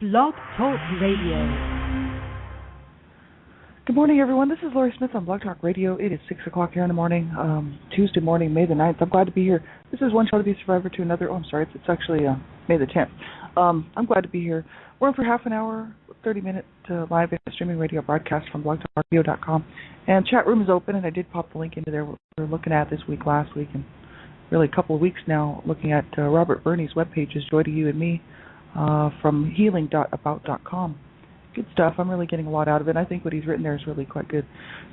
Blog Talk Radio. Good morning, everyone. This is Lori Smith on Blog Talk Radio. It is 6 o'clock here in the morning, Tuesday morning, May the 9th. I'm glad to be here. This is one show to be a survivor to another. Oh, I'm sorry. It's actually May the 10th. I'm glad to be here. We're in for half an hour, 30-minute live streaming radio broadcast from blogtalkradio.com. And chat room is open, and I did pop the link into there. We're looking at this week, last week, and really a couple of weeks now, looking at Robert Burney's webpage, Joy to You and Me, from healing.about.com. Good stuff. I'm really getting a lot out of it. I think what he's written there is really quite good.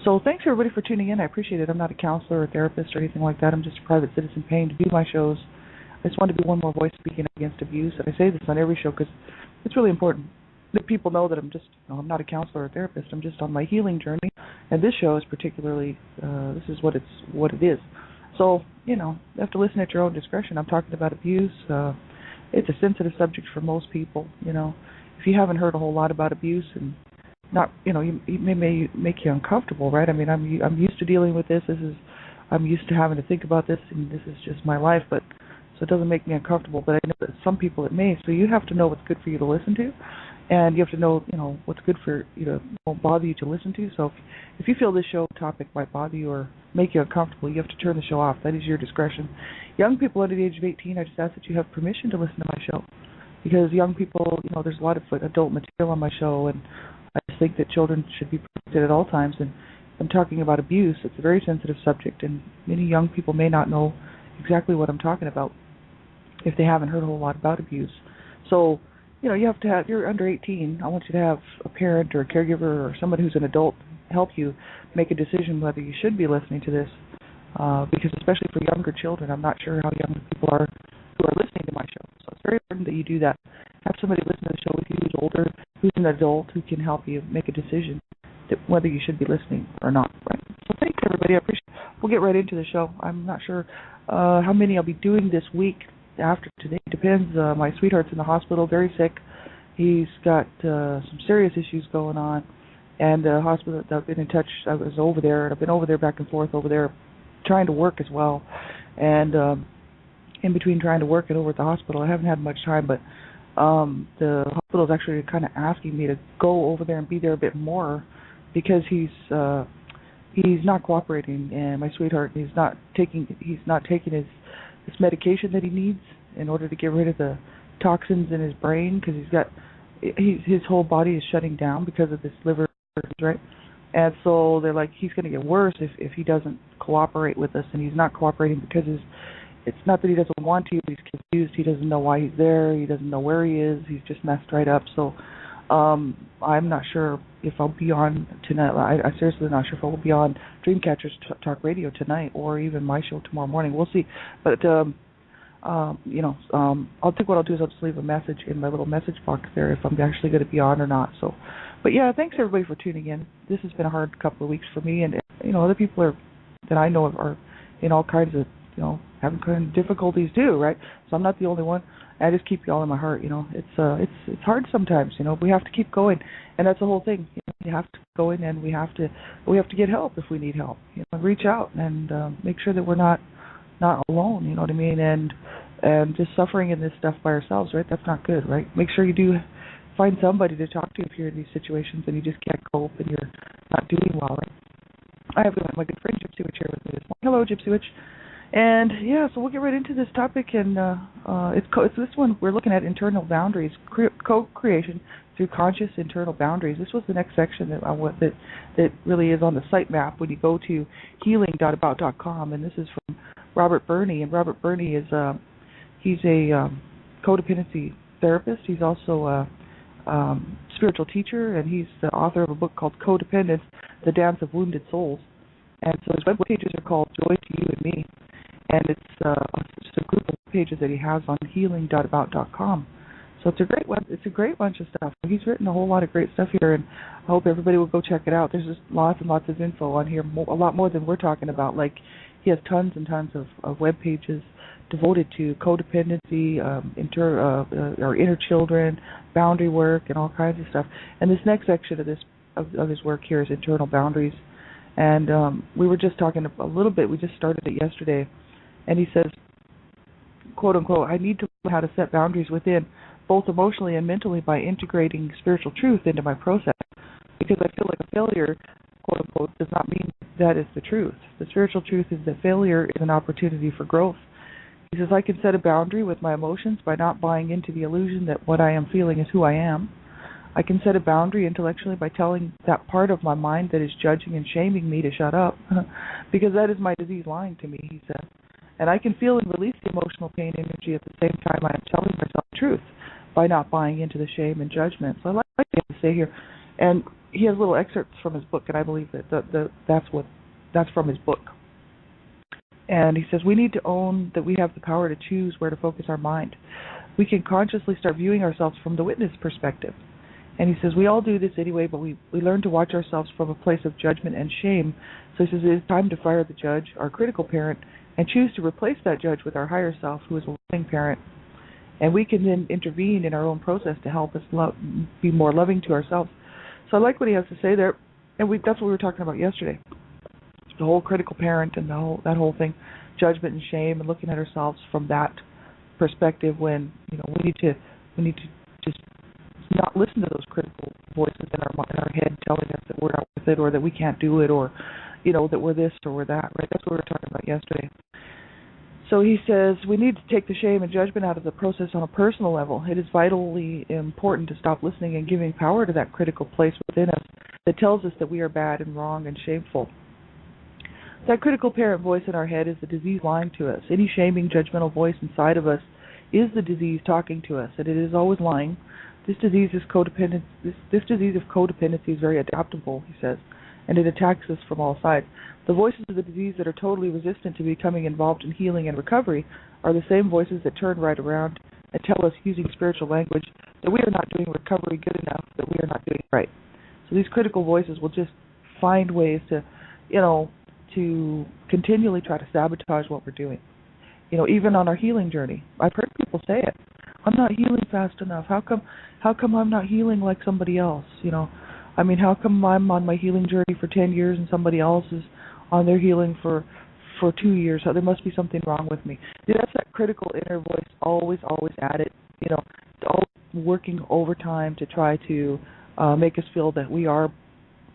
So thanks, everybody, for tuning in. I appreciate it. I'm not a counselor or therapist or anything like that. I'm just a private citizen paying to do my shows. I just want to be one more voice speaking against abuse. And I say this on every show because it's really important that people know that I'm not a counselor or therapist. I'm just on my healing journey. And this show is particularly, this is what it is. So, you have to listen at your own discretion. I'm talking about abuse. It's a sensitive subject for most people, If you haven't heard a whole lot about abuse and not, it may make you uncomfortable, right? I mean, I'm used to dealing with this. I'm used to having to think about this, and this is just my life. But so it doesn't make me uncomfortable. But I know that some people it may. So you have to know what's good for you to listen to, and you have to know, what's good for won't bother you to listen to. So if you feel this show topic might bother you or make you uncomfortable, you have to turn the show off. That is your discretion. Young people under the age of 18, I just ask that you have permission to listen to my show. Because young people, there's a lot of adult material on my show, and I just think that children should be protected at all times. And I'm talking about abuse. It's a very sensitive subject, and many young people may not know exactly what I'm talking about if they haven't heard a whole lot about abuse. So, you have to have, if you're under 18, I want you to have a parent or a caregiver or somebody who's an adult help you make a decision whether you should be listening to this. Because especially for younger children, I'm not sure how young people are who are listening to my show. So it's very important that you do that. Have somebody listen to the show with you who's older, who's an adult, who can help you make a decision that whether you should be listening or not. Right? So thanks, everybody. I appreciate it. We'll get right into the show. I'm not sure how many I'll be doing this week after today. It depends. My sweetheart's in the hospital, very sick. He's got some serious issues going on. And the hospital, I've been in touch. I was over there, and I've been over there back and forth over there trying to work as well. And in between trying to work and over at the hospital, I haven't had much time, but the hospital is actually kind of asking me to go over there and be there a bit more because he's not cooperating, and my sweetheart, he's not taking his medication that he needs in order to get rid of the toxins in his brain because his whole body is shutting down because of this liver, right? And so they're like, he's going to get worse if he doesn't cooperate with us, and he's not cooperating because it's not that he doesn't want to, but he's confused. He doesn't know why he's there. He doesn't know where he is. He's just messed right up. So I'm not sure if I'll be on tonight. I seriously not sure if I will be on Dreamcatchers Talk Radio tonight or even my show tomorrow morning. We'll see. But, I'll think what I'll do is I'll just leave a message in my little message box there if I'm actually going to be on or not. So, but yeah, thanks everybody for tuning in. This has been a hard couple of weeks for me, and other people that I know are in all kinds of having kind of difficulties too, right? So I'm not the only one. I just keep you all in my heart. It's hard sometimes. We have to keep going, and that's the whole thing. You have to go in, and we have to get help if we need help. Reach out and make sure that we're not alone. You know what I mean? And just suffering in this stuff by ourselves, right? That's not good, right? Make sure you do find somebody to talk to if you're in these situations and you just can't cope and you're not doing well, right? I have my good friend Gypsy Witch here with me this morning. Hello, Gypsy Witch. And yeah, so we'll get right into this topic, and it's this one we're looking at internal boundaries, co-creation through conscious internal boundaries. This was the next section that really is on the site map when you go to healing.about.com, and this is from Robert Burney. And Robert Burney is he's a codependency therapist. He's also a spiritual teacher, and he's the author of a book called Codependence: The Dance of Wounded Souls. And so his web pages are called Joy to You and Me. And it's just a group of pages that he has on healing.about.com. So it's a great bunch of stuff. He's written a whole lot of great stuff here, and I hope everybody will go check it out. There's just lots and lots of info on here, a lot more than we're talking about. Like, he has tons and tons of web pages devoted to codependency, our inner children, boundary work, and all kinds of stuff. And this next section of his work here is internal boundaries. And we were just talking a little bit. We just started it yesterday. And he says, quote unquote, I need to learn how to set boundaries within both emotionally and mentally, by integrating spiritual truth into my process. Because I feel like a failure, quote unquote, does not mean that is the truth. The spiritual truth is that failure is an opportunity for growth. He says, I can set a boundary with my emotions by not buying into the illusion that what I am feeling is who I am. I can set a boundary intellectually by telling that part of my mind that is judging and shaming me to shut up, because that is my disease lying to me, he says. And I can feel and release the emotional pain energy at the same time I am telling myself the truth by not buying into the shame and judgment. So I like what he has to say here. And he has little excerpts from his book, and I believe that that's from his book. And he says, we need to own that we have the power to choose where to focus our mind. We can consciously start viewing ourselves from the witness perspective. And he says, we all do this anyway, but we learn to watch ourselves from a place of judgment and shame. So he says, it is time to fire the judge, our critical parent, and choose to replace that judge with our higher self, who is a loving parent. And we can then intervene in our own process to help us be more loving to ourselves. So I like what he has to say there, and that's what we were talking about yesterday. The whole critical parent and that whole thing, judgment and shame, and looking at ourselves from that perspective. When we need to just not listen to those critical voices in our head telling us that we're not with it, or that we can't do it, or that we're this or we're that. Right? That's what we were talking about yesterday. So he says we need to take the shame and judgment out of the process on a personal level. It is vitally important to stop listening and giving power to that critical place within us that tells us that we are bad and wrong and shameful. That critical parent voice in our head is the disease lying to us. Any shaming, judgmental voice inside of us is the disease talking to us, and it is always lying. This disease is codependent. This disease of codependency is very adaptable, he says, and it attacks us from all sides. The voices of the disease that are totally resistant to becoming involved in healing and recovery are the same voices that turn right around and tell us, using spiritual language, that we are not doing recovery good enough, that we are not doing it right. So these critical voices will just find ways to continually try to sabotage what we're doing. Even on our healing journey. I've heard people say it. I'm not healing fast enough. How come I'm not healing like somebody else? How come I'm on my healing journey for 10 years and somebody else is on their healing for 2 years? So there must be something wrong with me. That's that critical inner voice always at it. It's always working overtime to try to make us feel that we are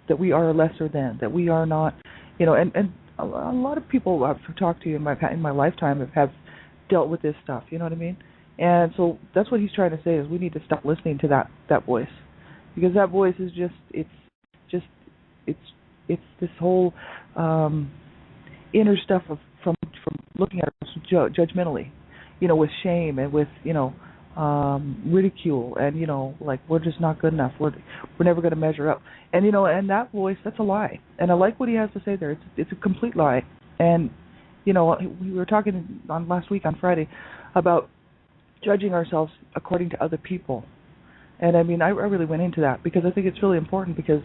lesser than, that we are not. And a lot of people I've talked to in my lifetime have dealt with this stuff. You know what I mean? And so that's what he's trying to say, is we need to stop listening to that voice, because that voice is it's this whole inner stuff from looking at us judgmentally, with shame and with ridicule, and like we're just not good enough, we're never going to measure up, and and that voice, that's a lie. And I like what he has to say there. It's a complete lie. And we were talking last week on Friday about judging ourselves according to other people, and I really went into that because I think it's really important, because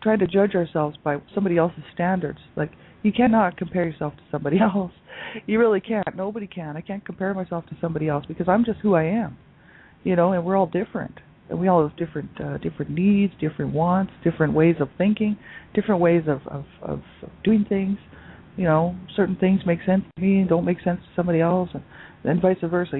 trying to judge ourselves by somebody else's standards, like, you cannot compare yourself to somebody else. You really can't. Nobody can. I can't compare myself to somebody else, because I'm just who I am, and we're all different. And we all have different needs, different wants, different ways of thinking, different ways of doing things. Certain things make sense to me and don't make sense to somebody else, and vice versa.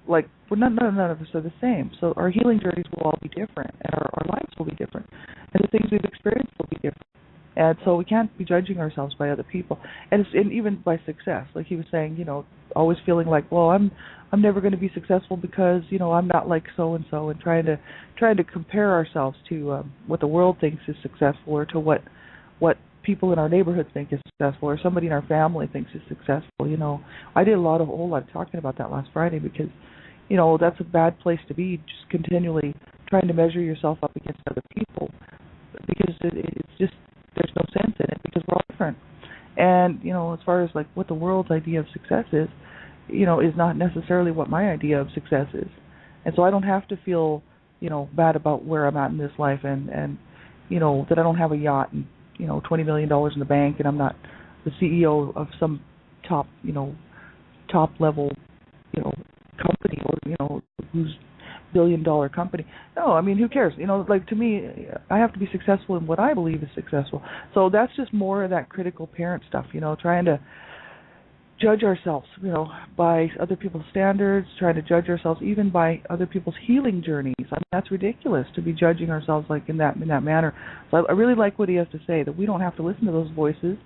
Like we're none of us are the same. So our healing journeys will all be different, and our lives will be different, and the things we've experienced will be different. And so we can't be judging ourselves by other people, and even by success. Like he was saying, always feeling like, well, I'm never going to be successful because I'm not like so and so, and trying to compare ourselves to what the world thinks is successful, or to what people in our neighborhood think is successful, or somebody in our family thinks is successful. I did a whole lot of talking about that last Friday, because that's a bad place to be, just continually trying to measure yourself up against other people, because it's just, there's no sense in it, because we're all different. And as far as like what the world's idea of success is not necessarily what my idea of success is. And so I don't have to feel bad about where I'm at in this life, and that I don't have a yacht and $20 million in the bank, and I'm not the CEO of some top level company, or who's billion-dollar company. No, who cares? Like, to me, I have to be successful in what I believe is successful. So that's just more of that critical parent stuff, trying to judge ourselves, by other people's standards, trying to judge ourselves even by other people's healing journeys. I mean, that's ridiculous to be judging ourselves like in that manner. So I really like what he has to say, that we don't have to listen to those voices,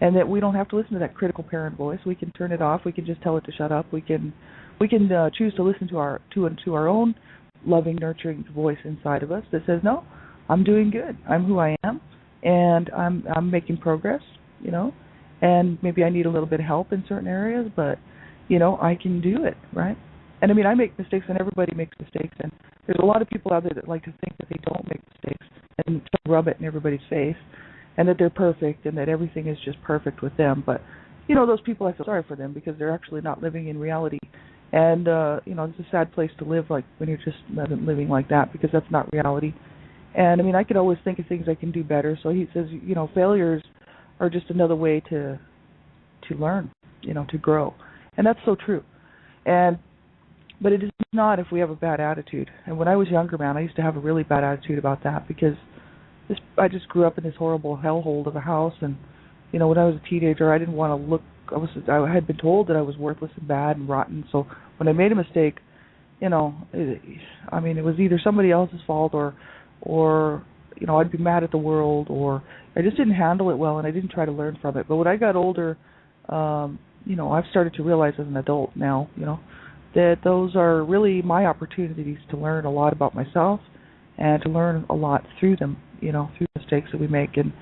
and that we don't have to listen to that critical parent voice. We can turn it off. We can just tell it to shut up. We can choose to listen to our own loving, nurturing voice inside of us that says, no, I'm doing good. I'm who I am, and I'm making progress, and maybe I need a little bit of help in certain areas, but, I can do it, right? And I mean, I make mistakes, and everybody makes mistakes, and there's a lot of people out there that like to think that they don't make mistakes and rub it in everybody's face, and that they're perfect, and that everything is just perfect with them. But, those people, I feel sorry for them, because they're actually not living in reality. And, it's a sad place to live, like, when you're just living like that, because that's not reality. And, I mean, I could always think of things I can do better. So he says, failures are just another way to learn, to grow. And that's so true. But it is not if we have a bad attitude. And when I was younger, man, I used to have a really bad attitude about that, because I just grew up in this horrible hellhole of a house. And, when I was a teenager, I didn't want to look. I had been told that I was worthless and bad and rotten. So when I made a mistake, it was either somebody else's fault or I'd be mad at the world, or I just didn't handle it well, and I didn't try to learn from it. But when I got older, I've started to realize as an adult now, that those are really my opportunities to learn a lot about myself and to learn a lot through them, through mistakes that we make. And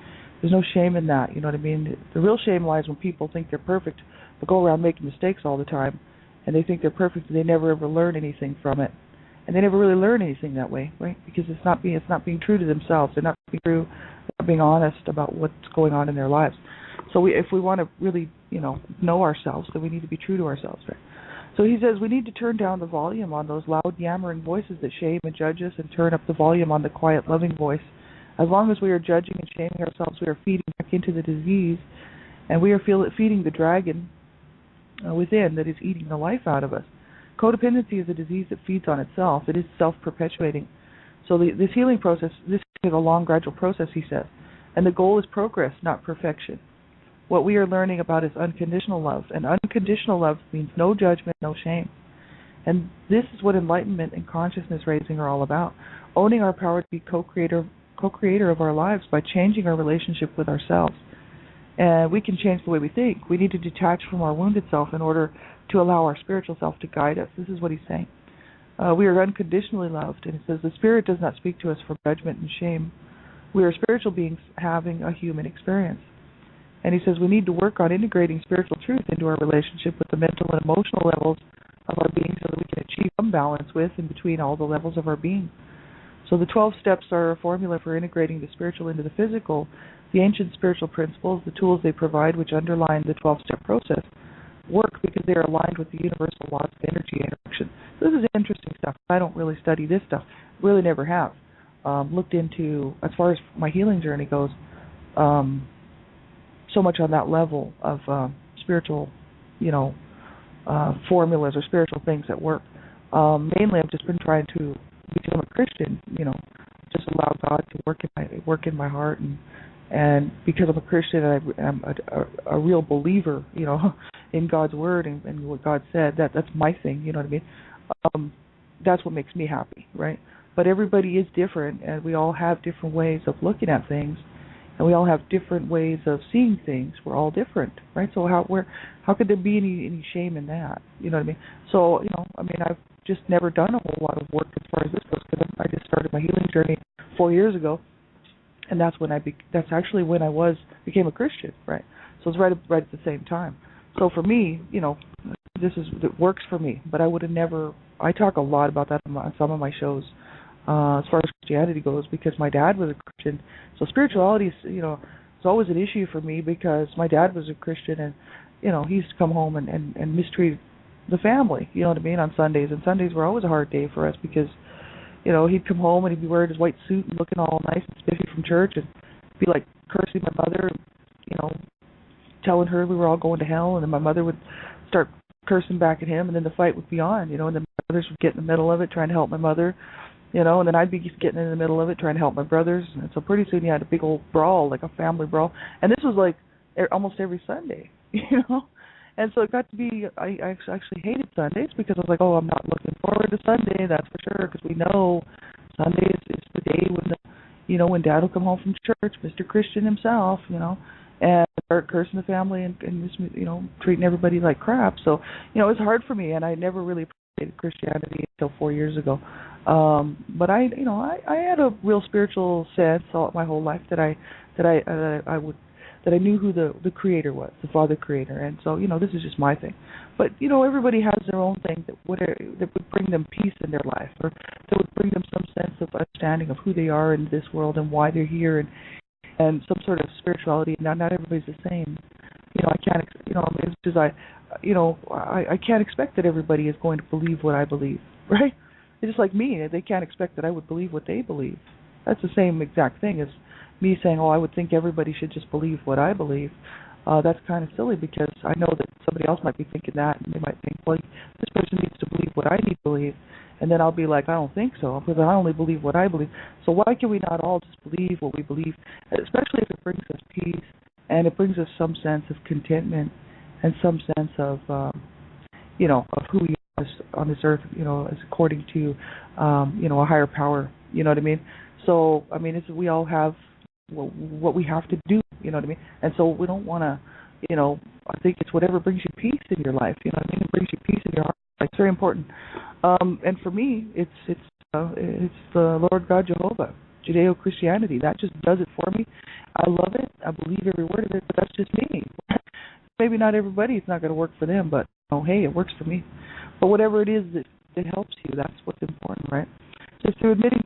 there's no shame in that, you know what I mean? The real shame lies when people think they're perfect but go around making mistakes all the time, and they think they're perfect and they never ever learn anything from it. And they never really learn anything that way, right? Because it's not being true to themselves. They're not being true, they're not being honest about what's going on in their lives. So if we want to really, know ourselves, then we need to be true to ourselves, right? So he says we need to turn down the volume on those loud, yammering voices that shame and judge us, and turn up the volume on the quiet, loving voice. As long as we are judging and shaming ourselves, we are feeding back into the disease, and we are feeding the dragon within that is eating the life out of us. Codependency is a disease that feeds on itself. It is self-perpetuating. So this healing process, this is a long, gradual process, he says, and the goal is progress, not perfection. What we are learning about is unconditional love, and unconditional love means no judgment, no shame. And this is what enlightenment and consciousness raising are all about, owning our power to be co-creator of our lives by changing our relationship with ourselves. And we can change the way we think. We need to detach from our wounded self in order to allow our spiritual self to guide us. This is what he's saying. We are unconditionally loved, and it says the Spirit does not speak to us from judgment and shame. We are spiritual beings having a human experience. And he says we need to work on integrating spiritual truth into our relationship with the mental and emotional levels of our being, so that we can achieve some balance with and between all the levels of our being. So the 12 steps are a formula for integrating the spiritual into the physical. The ancient spiritual principles, the tools they provide, which underline the 12-step process, work because they are aligned with the universal laws of energy interaction. So this is interesting stuff. I don't really study this stuff. Really never have. Looked into, as far as my healing journey goes, so much on that level of spiritual, formulas or spiritual things that work. Mainly I've just been trying to become a Christian, just allow God to work in my heart, and because I'm a Christian and I'm a real believer, in God's word and what God said, that's my thing, you know what I mean? That's what makes me happy, right? But everybody is different, and we all have different ways of looking at things, and we all have different ways of seeing things. We're all different, right? So how could there be any shame in that? You know what I mean? So, I've just never done a whole lot of work as far as this goes, because I just started my healing journey 4 years ago, and that's actually when I became a Christian, right? So it's right at the same time. So for me, it works for me, but I would have never. I talk a lot about that on some of my shows, as far as Christianity goes, because my dad was a Christian. So spirituality is, it's always an issue for me, because my dad was a Christian, and he used to come home and mistreat the family, you know what I mean, on Sundays. And Sundays were always a hard day for us, because he'd come home and he'd be wearing his white suit and looking all nice and spiffy from church, and be like cursing my mother, telling her we were all going to hell, and then my mother would start cursing back at him, and then the fight would be on, and then my brothers would get in the middle of it trying to help my mother, and then I'd be getting in the middle of it trying to help my brothers, and so pretty soon you had a big old brawl, like a family brawl, and this was like almost every Sunday, And so it got to be, I actually hated Sundays because I was like, oh, I'm not looking forward to Sunday, that's for sure, because we know Sunday is the day when when Dad will come home from church, Mr. Christian himself, and start cursing the family and just, treating everybody like crap. So, it was hard for me, and I never really appreciated Christianity until 4 years ago. But I had a real spiritual sense all my whole life that I knew who the Creator was, the Father Creator, and so this is just my thing. But everybody has their own thing that would bring them peace in their life, or that would bring them some sense of understanding of who they are in this world and why they're here, and some sort of spirituality. Not everybody's the same. I can't as much as I can't expect that everybody is going to believe what I believe, right? It's just like me; they can't expect that I would believe what they believe. That's the same exact thing as me saying, oh, I would think everybody should just believe what I believe. That's kind of silly because I know that somebody else might be thinking that, and they might think, well, this person needs to believe what I need to believe, and then I'll be like, I don't think so, because I only believe what I believe. So why can we not all just believe what we believe, especially if it brings us peace, and it brings us some sense of contentment, and some sense of, of who we are on this earth, as according to, a higher power, you know what I mean? So, we all have what we have to do, you know what I mean? And so we don't want to, I think it's whatever brings you peace in your life, you know what I mean? It brings you peace in your heart. It's very important. And for me, it's the Lord God Jehovah, Judeo-Christianity. That just does it for me. I love it. I believe every word of it, but that's just me. Maybe not everybody, it's not going to work for them, but hey, it works for me. But whatever it is that helps you, that's what's important, right? So through admitting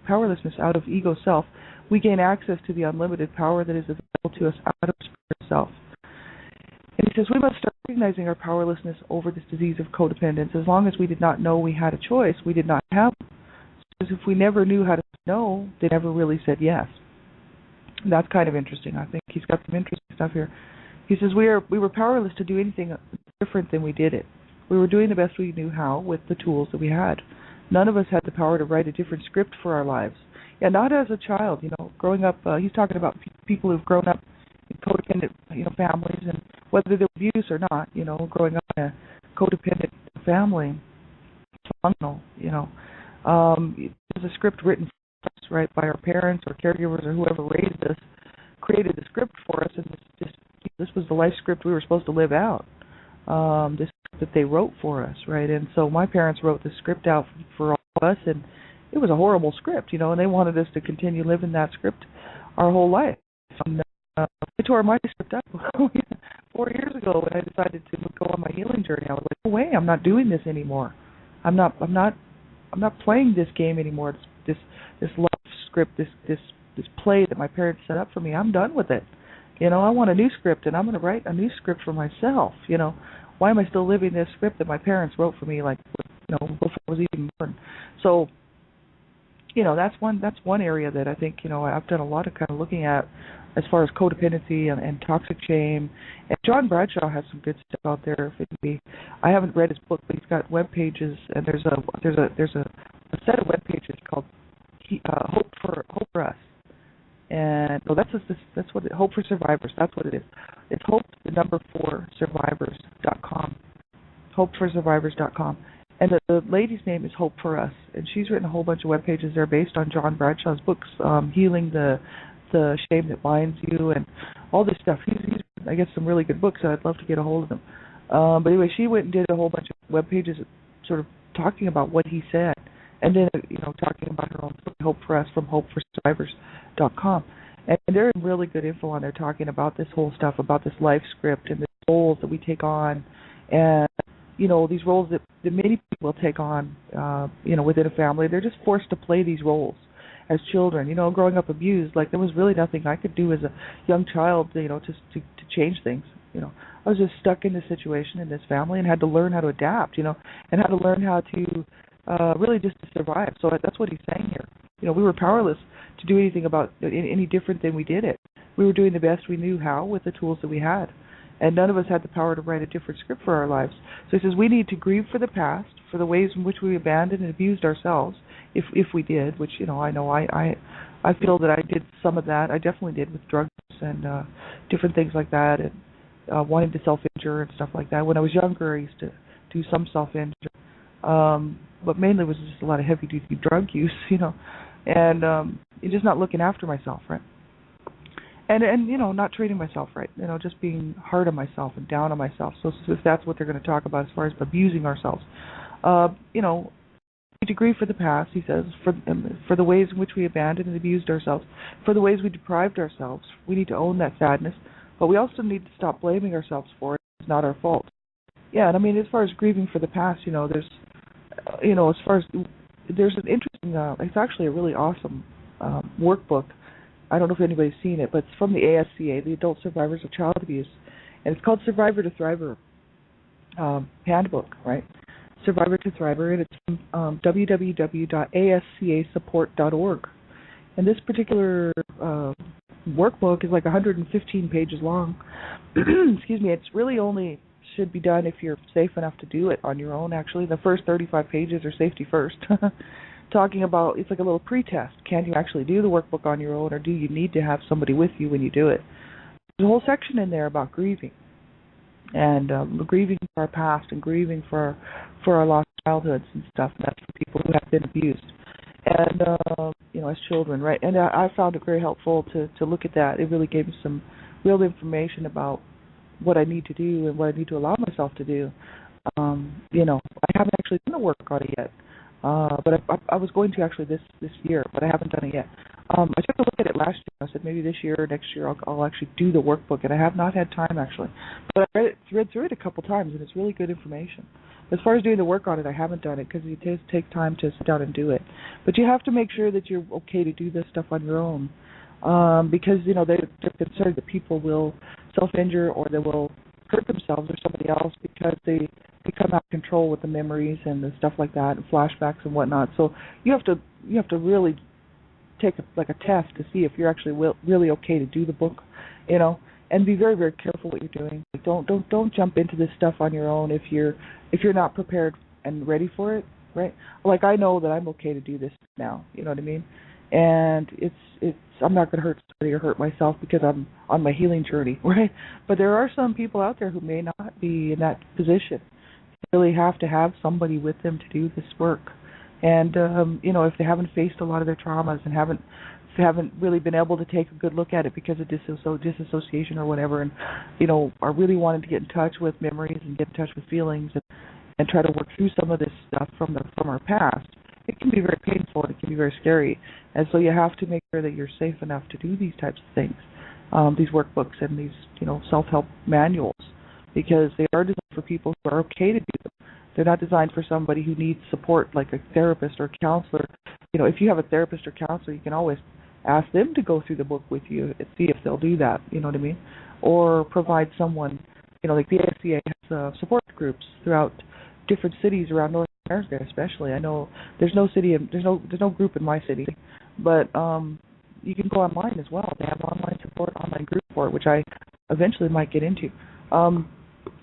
powerlessness out of ego self, we gain access to the unlimited power that is available to us out of spirit self. And he says we must start recognizing our powerlessness over this disease of codependence. As long as we did not know we had a choice, we did not have one. Because if we never knew how to say no, they never really said yes. And that's kind of interesting. I think he's got some interesting stuff here. He says we were powerless to do anything different than we did it. We were doing the best we knew how with the tools that we had. None of us had the power to write a different script for our lives. Yeah, not as a child, growing up, he's talking about people who've grown up in codependent, families, and whether they're abuse or not, growing up in a codependent family, it's phenomenal, there's a script written for us, right, by our parents or caregivers or whoever raised us, created the script for us, and this was the life script we were supposed to live out. This that they wrote for us, right? And so my parents wrote the script out for all of us, and it was a horrible script, and they wanted us to continue living that script our whole life. And, they tore my script up 4 years ago when I decided to go on my healing journey. I was like, no way, I'm not doing this anymore. I'm not playing this game anymore. This love script, this play that my parents set up for me. I'm done with it. I want a new script, and I'm going to write a new script for myself. Why am I still living this script that my parents wrote for me, before I was even born? So, that's one area that I think, I've done a lot of kind of looking at as far as codependency and toxic shame. And John Bradshaw has some good stuff out there. If it can be, I haven't read his book, but he's got web pages, and there's a set of web pages called Hope for Us. And that's what Hope for Survivors. That's what it is. It's Hope the number 4 survivors.com. HopeForSurvivors.com. And the lady's name is Hope for Us, and she's written a whole bunch of web pages there based on John Bradshaw's books, Healing the Shame That Binds You, and all this stuff. He's I guess some really good books, and I'd love to get a hold of them. But anyway, she went and did a whole bunch of web pages, sort of talking about what he said, and then talking about her own book, Hope for Us, from HopeForSurvivors.com. And there's really good info on there talking about this whole stuff, about this life script and the roles that we take on, and these roles that many people take on, within a family. They're just forced to play these roles as children. Growing up abused, like there was really nothing I could do as a young child, to change things. I was just stuck in this situation in this family and had to learn how to adapt, and how to learn how to really just to survive. So that's what he's saying here. We were powerless to do anything about any different than we did it. We were doing the best we knew how with the tools that we had. And none of us had the power to write a different script for our lives. So he says we need to grieve for the past, for the ways in which we abandoned and abused ourselves, if we did, which, I know I feel that I did some of that. I definitely did with drugs and different things like that. wanting to self-injure and stuff like that. When I was younger, I used to do some self-injure, but mainly it was just a lot of heavy-duty drug use, and just not looking after myself, right? And not treating myself right, just being hard on myself and down on myself. So if that's what they're going to talk about as far as abusing ourselves, we need to grieve for the past, he says, for the ways in which we abandoned and abused ourselves, for the ways we deprived ourselves. We need to own that sadness, but we also need to stop blaming ourselves for it. It's not our fault. Yeah, and I mean, as far as grieving for the past, there's, as far as, there's an interesting, it's actually a really awesome workbook. I don't know if anybody's seen it, but it's from the ASCA, the Adult Survivors of Child Abuse, and it's called Survivor to Thriver Handbook, right? Survivor to Thriver, and it's from www.ascasupport.org. And this particular workbook is like 115 pages long. Excuse me, it's really only should be done if you're safe enough to do it on your own, actually. The first 35 pages are safety first. Talking about, it's like a little pretest. Can you actually do the workbook on your own, or do you need to have somebody with you when you do it? There's a whole section in there about grieving, and grieving for our past and grieving for our lost childhoods and stuff. And that's for people who have been abused, and as children, right? And I found it very helpful to look at that. It really gave me some real information about what I need to do and what I need to allow myself to do. I haven't actually done the work on it yet. But I was going to actually this year, but I haven't done it yet. I took a look at it last year. I said maybe this year or next year I'll actually do the workbook, and I have not had time actually. But I read through it a couple times, and it's really good information. As far as doing the work on it, I haven't done it because it does take time to sit down and do it. But you have to make sure that you're okay to do this stuff on your own, because they're concerned that people will self-injure or they will hurt themselves or somebody else because they become out of control with the memories and the stuff like that and flashbacks and whatnot. So you have to really take a test to see if you're actually really okay to do the book, and be very, very careful what you're doing. Like don't jump into this stuff on your own if you're not prepared and ready for it, right? Like I know that I'm okay to do this now, you know what I mean? And it's I'm not going to hurt somebody or hurt myself because I'm on my healing journey, right? But there are some people out there who may not be in that position. You really have to have somebody with them to do this work. And if they haven't faced a lot of their traumas and haven't really been able to take a good look at it because of disassociation or whatever, and are really wanting to get in touch with memories and get in touch with feelings and try to work through some of this stuff from our past, it can be very painful and it can be very scary. And so you have to make sure that you're safe enough to do these types of things, these workbooks and these self-help manuals, because they are designed for people who are okay to do them. They're not designed for somebody who needs support like a therapist or a counselor. If you have a therapist or counselor, you can always ask them to go through the book with you and see if they'll do that, you know what I mean? Or provide someone, like the ASCA has support groups throughout different cities around North America especially. I know there's no group in my city, but you can go online as well. They have online group support, which I eventually might get into.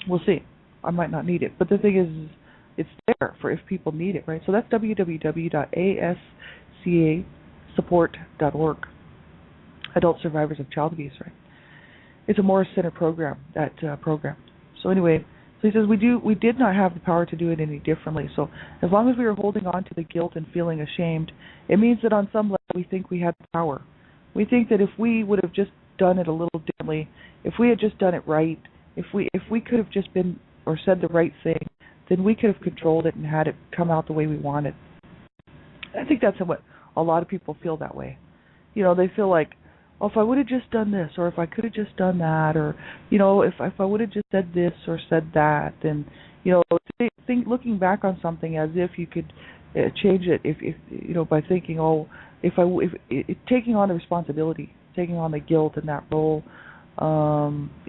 We'll see. I might not need it. But the thing is, it's there for if people need it, right? So that's www.ascasupport.org. Adult Survivors of Child Abuse, right? It's a Morris Center program, that program. So anyway, so he says we did not have the power to do it any differently. So as long as we were holding on to the guilt and feeling ashamed, it means that on some level we think we had the power. We think that if we would have just done it a little differently, if we had just done it right, if we could have just been or said the right thing, then we could have controlled it and had it come out the way we wanted. I think that's what a lot of people feel that way. They feel like, oh, if I would have just done this, or if I could have just done that, or if I would have just said this or said that, then looking back on something as if you could change it, if by thinking, oh, taking on the responsibility, taking on the guilt in that role,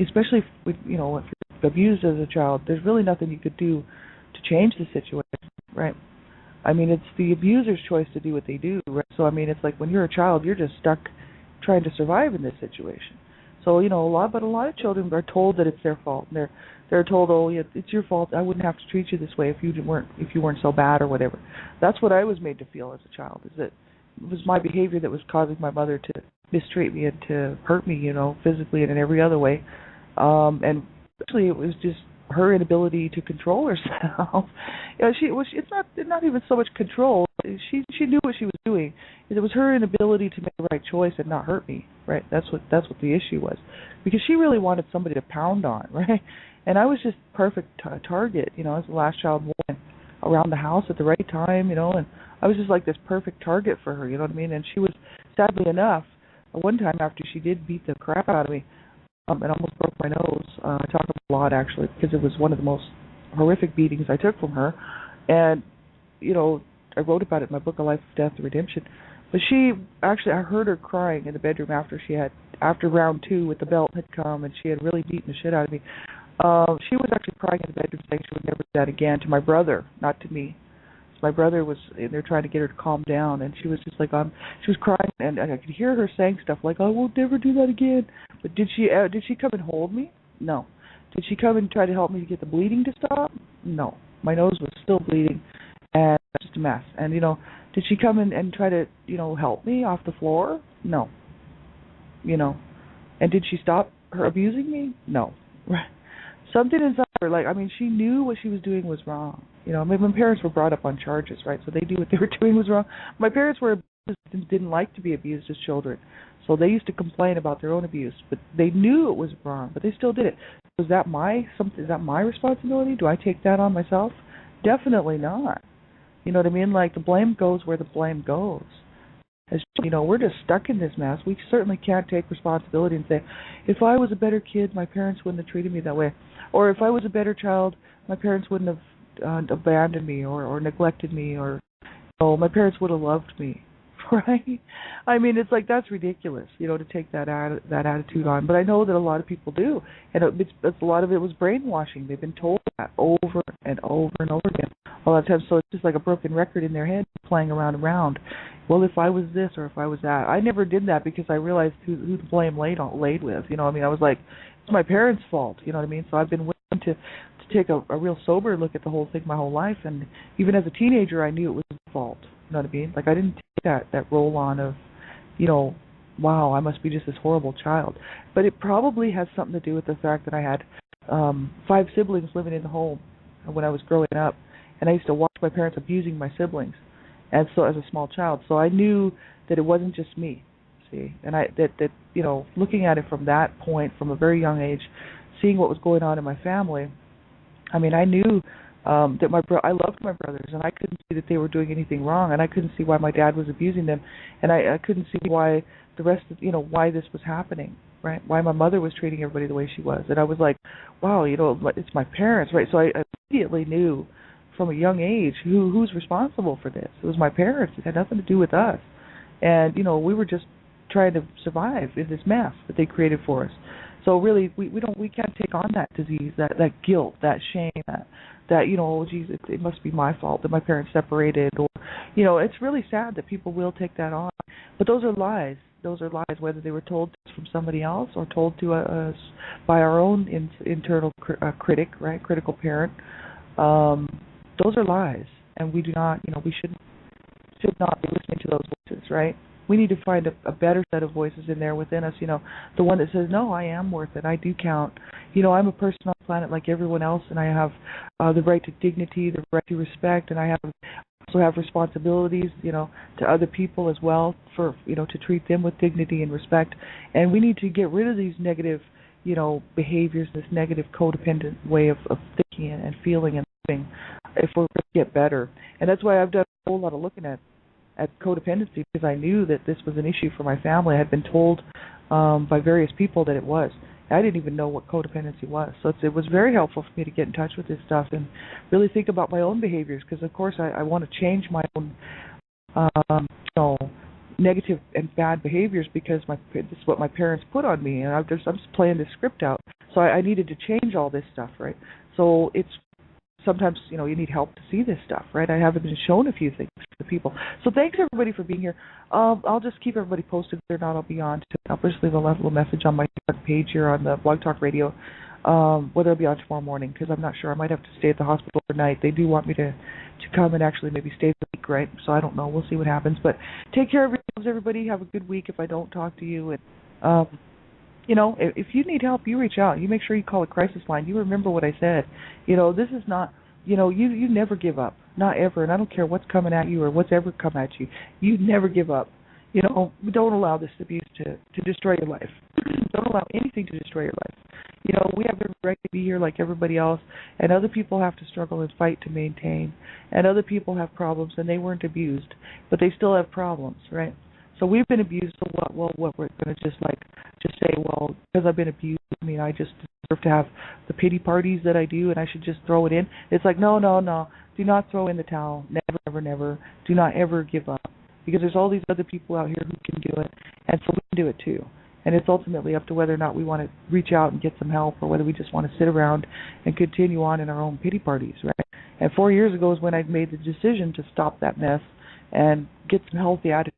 especially if you're abused as a child, there's really nothing you could do to change the situation, right? I mean, it's the abuser's choice to do what they do, right? So, I mean, it's like when you're a child, you're just stuck trying to survive in this situation. So, a lot of children are told that it's their fault. And they're told, oh, yeah, it's your fault. I wouldn't have to treat you this way if you weren't so bad or whatever. That's what I was made to feel as a child, is that it was my behavior that was causing my mother to mistreat me and to hurt me, physically and in every other way. And Actually, it was just her inability to control herself. It's not even so much control. She knew what she was doing. It was her inability to make the right choice and not hurt me. Right. That's what the issue was, because she really wanted somebody to pound on. Right. And I was just perfect target. As the last child born, around the house at the right time. And I was just like this perfect target for her. You know what I mean? And she was, sadly enough, one time after she did beat the crap out of me. It almost broke my nose. I talk a lot, actually, because it was one of the most horrific beatings I took from her. And, I wrote about it in my book, A Life of Death and Redemption. But I heard her crying in the bedroom after round 2 with the belt had come and she had really beaten the shit out of me. She was actually crying in the bedroom saying she would never do that again, to my brother, not to me. My brother was in there trying to get her to calm down, and she was just like, she was crying, and I could hear her saying stuff like, "I will never do that again." But did she come and hold me? No. Did she come and try to help me to get the bleeding to stop? No. My nose was still bleeding, and just a mess. And did she come and try to help me off the floor? No. And did she stop her abusing me? No. Something inside her, she knew what she was doing was wrong. My parents were brought up on charges, right? So they knew what they were doing was wrong. My parents didn't like to be abused as children, so they used to complain about their own abuse, but they knew it was wrong, but they still did it. Is that my responsibility? Do I take that on myself? Definitely not. You know what I mean? Like, the blame goes where the blame goes. As we're just stuck in this mess. We certainly can't take responsibility and say, if I was a better kid, my parents wouldn't have treated me that way. Or if I was a better child, my parents wouldn't have abandoned me or neglected me, or my parents would have loved me, right? It's like, that's ridiculous, to take that attitude on. But I know that a lot of people do, and a lot of it was brainwashing. They've been told that over and over and over again a lot of times. So it's just like a broken record in their head playing around and around. Well, if I was this or if I was that. I never did that because I realized who the blame laid with. I was like, it's my parents' fault. You know what I mean? So I've been willing to take a real sober look at the whole thing my whole life. And even as a teenager, I knew it was my fault. You know what I mean? Like, I didn't take that role on of, wow, I must be just this horrible child. But it probably has something to do with the fact that I had 5 siblings living in the home when I was growing up. And I used to watch my parents abusing my siblings. And so, as a small child, so I knew that it wasn't just me, see, and looking at it from that point, from a very young age, seeing what was going on in my family, I knew that I loved my brothers, and I couldn't see that they were doing anything wrong, and I couldn't see why my dad was abusing them, and I couldn't see why the rest of, why this was happening, right? Why my mother was treating everybody the way she was, and I was like, wow, it's my parents, right? So I immediately knew from a young age who's responsible for this. It was my parents. It had nothing to do with us. And we were just trying to survive in this mess that they created for us. So really, we can't take on that disease, that guilt, that shame, that oh geez, it must be my fault that my parents separated, or it's really sad that people will take that on. But those are lies. Those are lies, whether they were told from somebody else or told to us by our own internal critic, right, critical parent. Those are lies, and we do not, we should not be listening to those voices, right? We need to find a better set of voices in there within us, the one that says, no, I am worth it, I do count. I'm a person on the planet like everyone else, and I have the right to dignity, the right to respect, and I also have responsibilities, to other people as well, for, to treat them with dignity and respect. And we need to get rid of these negative, behaviors, this negative codependent way of thinking and feeling and living, if we're going to get better. And that's why I've done a whole lot of looking at codependency, because I knew that this was an issue for my family. I had been told by various people that it was. I didn't even know what codependency was. So it was very helpful for me to get in touch with this stuff and really think about my own behaviors, because, of course, I want to change my own negative and bad behaviors, because this is what my parents put on me, and I'm just playing this script out. So I needed to change all this stuff, right? So it's sometimes, you need help to see this stuff, right? I haven't been shown a few things to people. So thanks, everybody, for being here. I'll just keep everybody posted. Whether or not I'll be on. I'll just leave a little message on my page here on the Blog Talk Radio, whether I'll be on tomorrow morning, because I'm not sure. I might have to stay at the hospital overnight. They do want me to come and actually maybe stay the week, right? So I don't know. We'll see what happens. But take care of yourselves, everybody. Have a good week if I don't talk to you. And You know, if you need help, you reach out. You make sure you call a crisis line. You remember what I said. You know, this is not, you know, you never give up. Not ever. And I don't care what's coming at you or what's ever come at you. You never give up. You know, don't allow this abuse to destroy your life. Don't allow anything to destroy your life. You know, we have every right to be here like everybody else, and other people have to struggle and fight to maintain. And other people have problems, and they weren't abused, but they still have problems, right? So we've been abused, so what? Well, what we're going to just say, well, because I've been abused, I mean, I just deserve to have the pity parties that I do, and I should just throw it in. It's like, no. Do not throw in the towel. Never, never, never. Do not ever give up. Because there's all these other people out here who can do it, and so we can do it too. And it's ultimately up to whether or not we want to reach out and get some help, or whether we just want to sit around and continue on in our own pity parties, right? And 4 years ago is when I made the decision to stop that mess and get some healthy attitudes,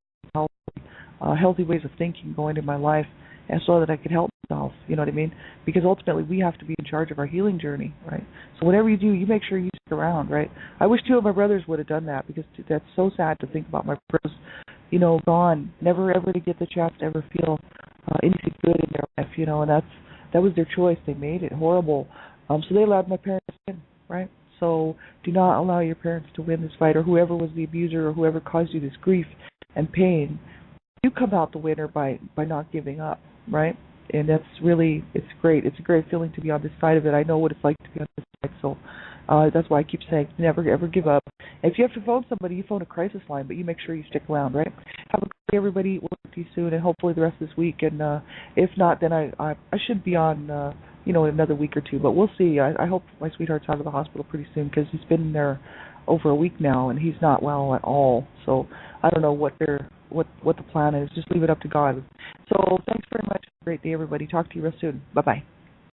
healthy ways of thinking going in my life, and so that I could help myself, you know what I mean? Because ultimately we have to be in charge of our healing journey, right? So whatever you do, you make sure you stick around, right? I wish 2 of my brothers would have done that, because that's so sad to think about my brothers, you know, gone, never ever to get the chance to ever feel anything good in their life, you know, and that was their choice. They made it horrible. So they allowed my parents in, right? So do not allow your parents to win this fight, or whoever was the abuser or whoever caused you this grief and pain. You come out the winner by not giving up, right? And that's really, it's great. It's a great feeling to be on this side of it. I know what it's like to be on this side, so that's why I keep saying never ever give up. And if you have to phone somebody, you phone a crisis line, but you make sure you stick around, right? Have a good day, everybody. We'll talk to you soon, and hopefully the rest of this week. And if not, then I should be on, you know, in another week or two. But we'll see. I hope my sweetheart's out of the hospital pretty soon, because he's been there over a week now, and he's not well at all. So I don't know what the plan is. Just leave it up to God. So thanks very much. Have a great day, everybody. Talk to you real soon. Bye-bye.